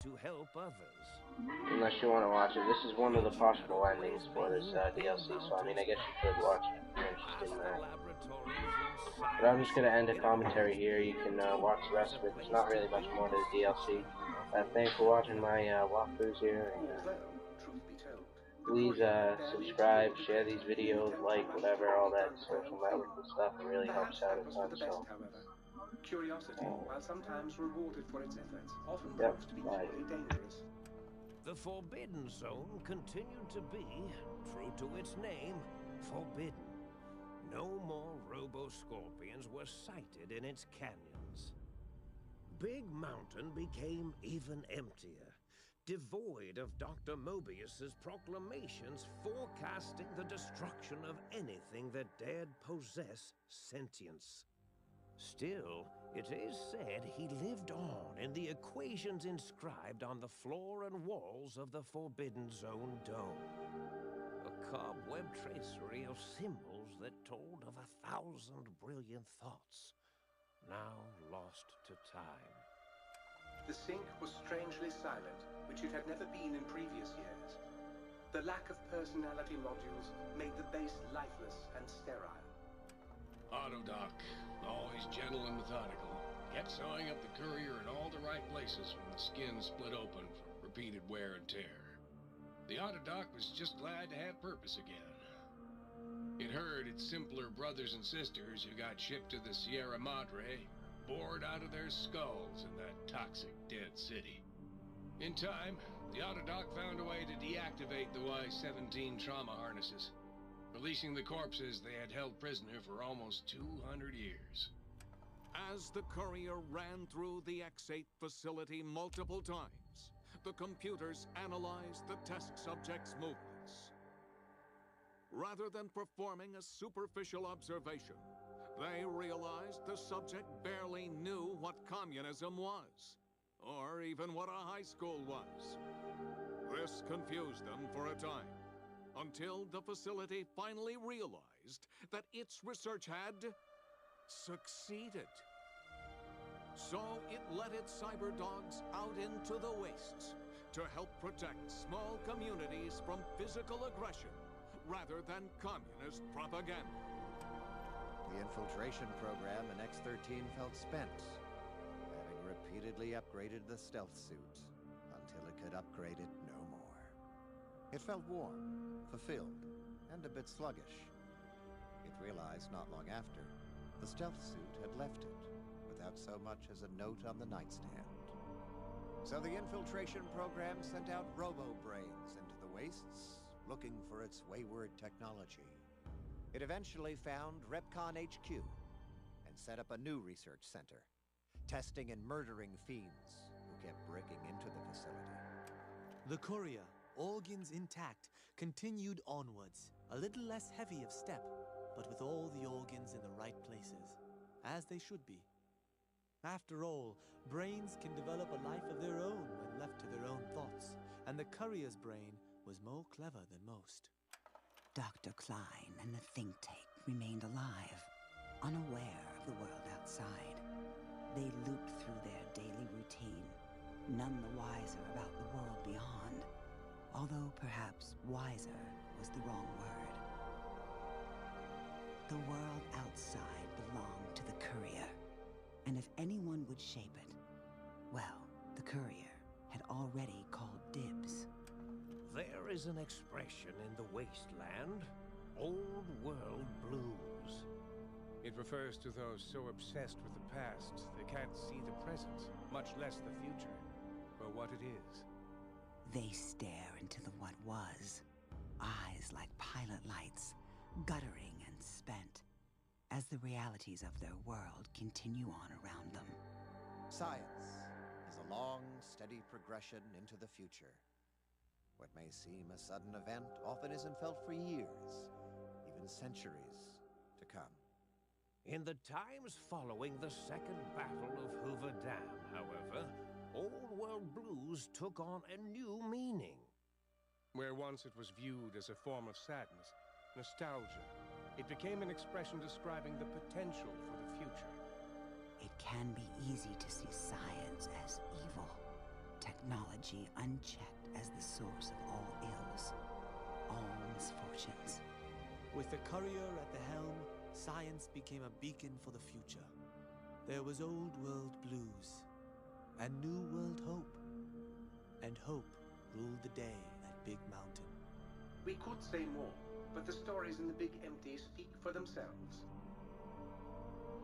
to help others. Unless you want to watch it. This is one of the possible endings for this DLC, so I mean, I guess you could watch it if you're interested in that. But I'm just going to end the commentary here. You can watch the rest of it. There's not really much more to the DLC. Thanks for watching my walkthroughs here. And, please subscribe, share these videos, like, whatever, all that social networking stuff. It really helps out a ton. So, curiosity, while sometimes rewarded for its efforts, often yep, proves to be bye. equally dangerous. The Forbidden Zone continued to be, true to its name, forbidden. No more robo-scorpions were sighted in its canyons. Big Mountain became even emptier, devoid of Dr. Mobius's proclamations forecasting the destruction of anything that dared possess sentience. Still, it is said he lived on in the equations inscribed on the floor and walls of the Forbidden Zone dome. A cobweb tracery of symbols that told of 1,000 brilliant thoughts, now lost to time. The sink was strangely silent, which it had never been in previous years. The lack of personality modules made the base lifeless and sterile. Autodoc, always gentle and methodical, kept sewing up the courier in all the right places when the skin split open from repeated wear and tear. The Autodoc was just glad to have purpose again. It heard its simpler brothers and sisters who got shipped to the Sierra Madre bored out of their skulls in that toxic dead city. In time, the Autodoc found a way to deactivate the Y-17 trauma harnesses, releasing the corpses they had held prisoner for almost 200 years. As the courier ran through the X-8 facility multiple times, the computers analyzed the test subject's movements. Rather than performing a superficial observation, they realized the subject barely knew what communism was, or even what a high school was. This confused them for a time, until the facility finally realized that its research had succeeded. So it let its cyberdogs out into the wastes to help protect small communities from physical aggression rather than communist propaganda. The infiltration program in X-13 felt spent, having repeatedly upgraded the stealth suit until it could upgrade it no more. It felt warm, fulfilled, and a bit sluggish. It realized not long after, the stealth suit had left it, without so much as a note on the nightstand. So the infiltration program sent out robo-brains into the wastes, looking for its wayward technology. It eventually found Repcon HQ, and set up a new research center, testing and murdering fiends who kept breaking into the facility. The courier, organs intact, continued onwards, a little less heavy of step, but with all the organs in the right places, as they should be. After all, brains can develop a life of their own when left to their own thoughts, and the courier's brain was more clever than most. Dr. Klein and the think tank remained alive, unaware of the world outside. They looped through their daily routine, none the wiser about the world beyond, although perhaps wiser was the wrong word. The world outside belonged to the courier, and if anyone would shape it, well, the courier had already called dibs. There is an expression in the wasteland, old world blues. It refers to those so obsessed with the past they can't see the present, much less the future, or what it is. They stare into the what was, eyes like pilot lights, guttering and spent, as the realities of their world continue on around them. Science is a long, steady progression into the future. What may seem a sudden event often isn't felt for years, even centuries to come. In the times following the Second Battle of Hoover Dam, however, old world blues took on a new meaning. Where once it was viewed as a form of sadness, nostalgia, it became an expression describing the potential for the future. It can be easy to see science as evil, technology unchecked as the source of all ills, all misfortunes. With the courier at the helm, science became a beacon for the future. There was old world blues, and new world hope. And hope ruled the day at Big Mountain. We could say more, but the stories in the Big Empty speak for themselves.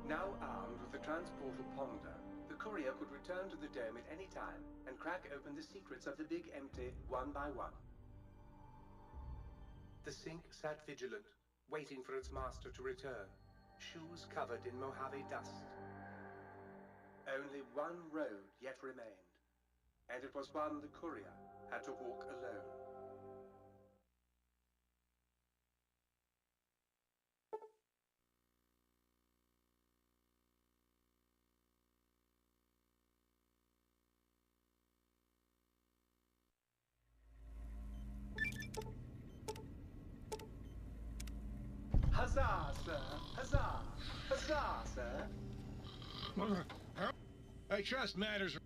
Now armed with the transportal Ponder, the courier could return to the dome at any time and crack open the secrets of the Big Empty one by one. The Sink sat vigilant, waiting for its master to return, shoes covered in Mojave dust. Only one road yet remained, and it was one the courier had to walk alone. Huzzah, sir! Huzzah! Huzzah, sir! I trust matters.